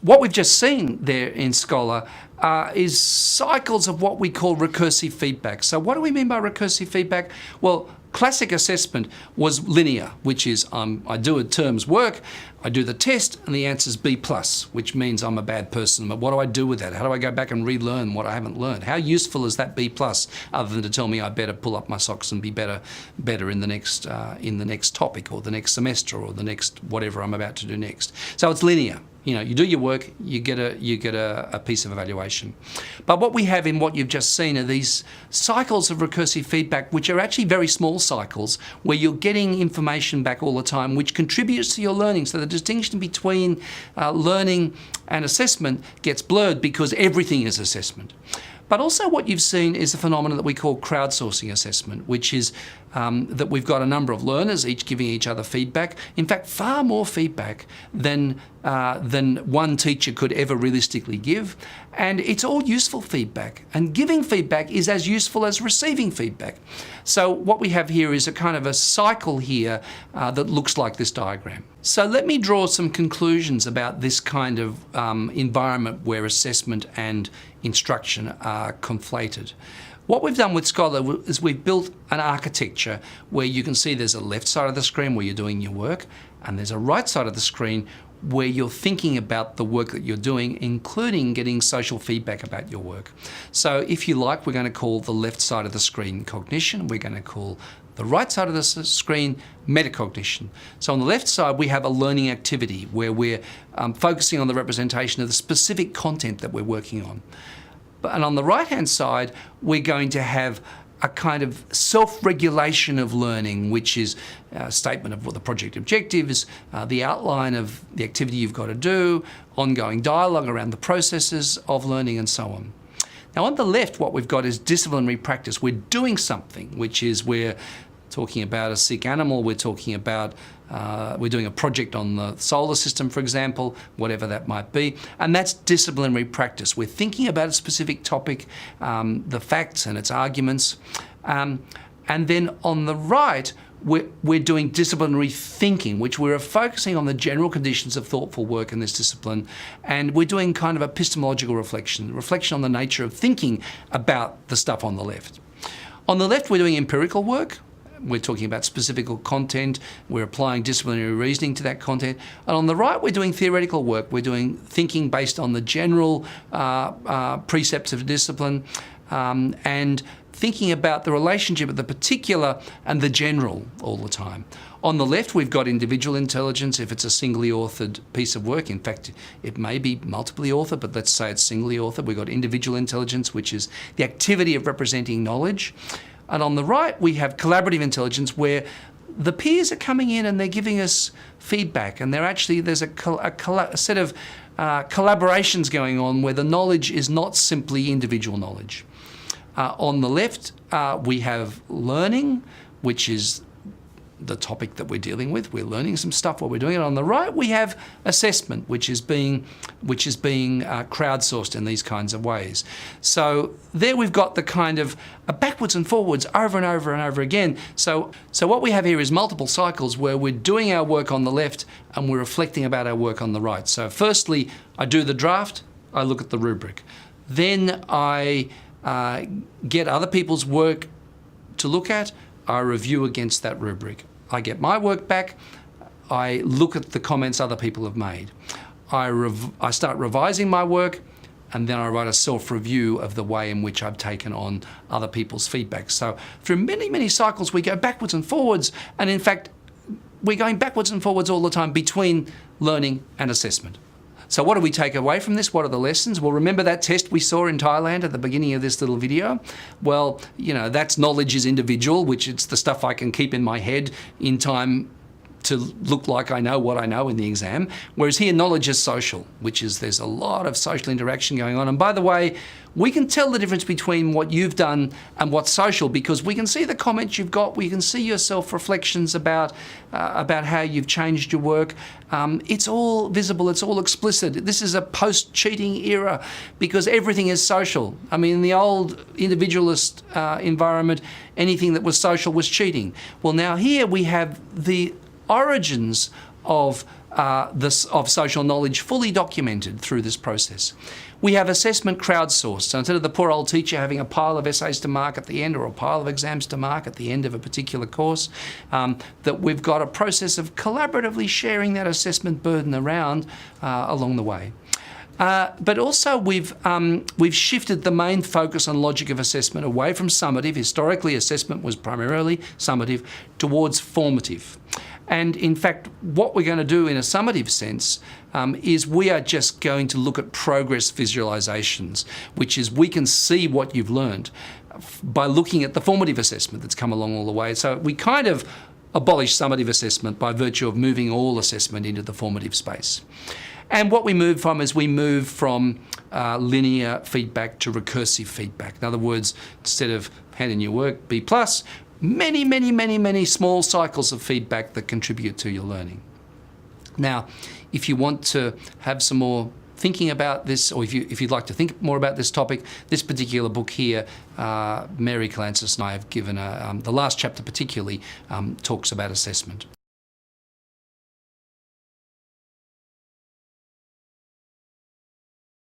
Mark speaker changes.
Speaker 1: what we've just seen there in Scholar is cycles of what we call recursive feedback. So what do we mean by recursive feedback? Well, classic assessment was linear, which is I do a term's work, I do the test, and the answer's B+, which means I'm a bad person. But what do I do with that? How do I go back and relearn what I haven't learned? How useful is that B+, other than to tell me I better pull up my socks and be better in the next topic, or the next semester, or the next whatever I'm about to do next? So it's linear. You know, you do your work, you get a piece of evaluation. But what we have in what you've just seen are these cycles of recursive feedback, which are actually very small cycles, where you're getting information back all the time, which contributes to your learning. So the distinction between learning and assessment gets blurred because everything is assessment. But also what you've seen is a phenomenon that we call crowdsourcing assessment, which is that we've got a number of learners each giving each other feedback. In fact, far more feedback than one teacher could ever realistically give. And it's all useful feedback. And giving feedback is as useful as receiving feedback. So what we have here is a kind of a cycle here that looks like this diagram. So let me draw some conclusions about this kind of environment where assessment and instruction are conflated. What we've done with Scholar is we've built an architecture where you can see there's a left side of the screen where you're doing your work, and there's a right side of the screen where you're thinking about the work that you're doing, including getting social feedback about your work. So if you like, we're going to call the left side of the screen cognition. We're going to call the right side of the screen metacognition. So on the left side, we have a learning activity where we're focusing on the representation of the specific content that we're working on. And on the right-hand side, we're going to have a kind of self-regulation of learning, which is a statement of what the project objective is, the outline of the activity you've got to do, ongoing dialogue around the processes of learning, and so on. Now on the left, what we've got is disciplinary practice. We're doing something, which is we're talking about a sick animal, we're talking about, we're doing a project on the solar system, for example, whatever that might be, and that's disciplinary practice. We're thinking about a specific topic, the facts and its arguments, and then on the right, we're doing disciplinary thinking, which we're focusing on the general conditions of thoughtful work in this discipline, and we're doing kind of epistemological reflection on the nature of thinking about the stuff on the left. On the left, we're doing empirical work. We're talking about specific content, we're applying disciplinary reasoning to that content. And on the right, we're doing theoretical work. We're doing thinking based on the general precepts of discipline and thinking about the relationship of the particular and the general all the time. On the left, we've got individual intelligence if it's a singly authored piece of work. In fact, it may be multiply authored, but let's say it's singly authored. We've got individual intelligence, which is the activity of representing knowledge. And on the right, we have collaborative intelligence, where the peers are coming in and they're giving us feedback, and there's a set of collaborations going on where the knowledge is not simply individual knowledge. On the left, we have learning, which is the topic that we're dealing with. We're learning some stuff while we're doing it. On the right, we have assessment, which is being crowdsourced in these kinds of ways. So there we've got the kind of backwards and forwards over and over and over again. So what we have here is multiple cycles where we're doing our work on the left and we're reflecting about our work on the right. So firstly, I do the draft, I look at the rubric. Then I get other people's work to look at, I review against that rubric. I get my work back, I look at the comments other people have made. I start revising my work, and then I write a self-review of the way in which I've taken on other people's feedback. So through many, many cycles, we go backwards and forwards, and in fact, we're going backwards and forwards all the time between learning and assessment. So what do we take away from this? What are the lessons? Well, remember that test we saw in Thailand at the beginning of this little video? Well, you know, that's knowledge is individual, which it's the stuff I can keep in my head in time to look like I know what I know in the exam. Whereas here, knowledge is social, which is there's a lot of social interaction going on. And by the way, we can tell the difference between what you've done and what's social, because we can see the comments you've got, we can see your self-reflections about how you've changed your work. It's all visible, it's all explicit. This is a post-cheating era because everything is social. I mean, in the old individualist environment, anything that was social was cheating. Well, now here we have the origins of social knowledge fully documented through this process. We have assessment crowdsourced. So instead of the poor old teacher having a pile of essays to mark at the end or a pile of exams to mark at the end of a particular course, that we've got a process of collaboratively sharing that assessment burden around along the way. But also we've shifted the main focus on logic of assessment away from summative. Historically, assessment was primarily summative towards formative. And in fact, what we're going to do in a summative sense is we are just going to look at progress visualizations, which is we can see what you've learned by looking at the formative assessment that's come along all the way. So we kind of abolish summative assessment by virtue of moving all assessment into the formative space. And what we move from is we move from linear feedback to recursive feedback. In other words, instead of hand in your work, B+, many small cycles of feedback that contribute to your learning. Now, if you want to have some more thinking about this, or if you'd like to think more about this topic, this particular book here, Mary Calancis and I have given the last chapter particularly talks about assessment.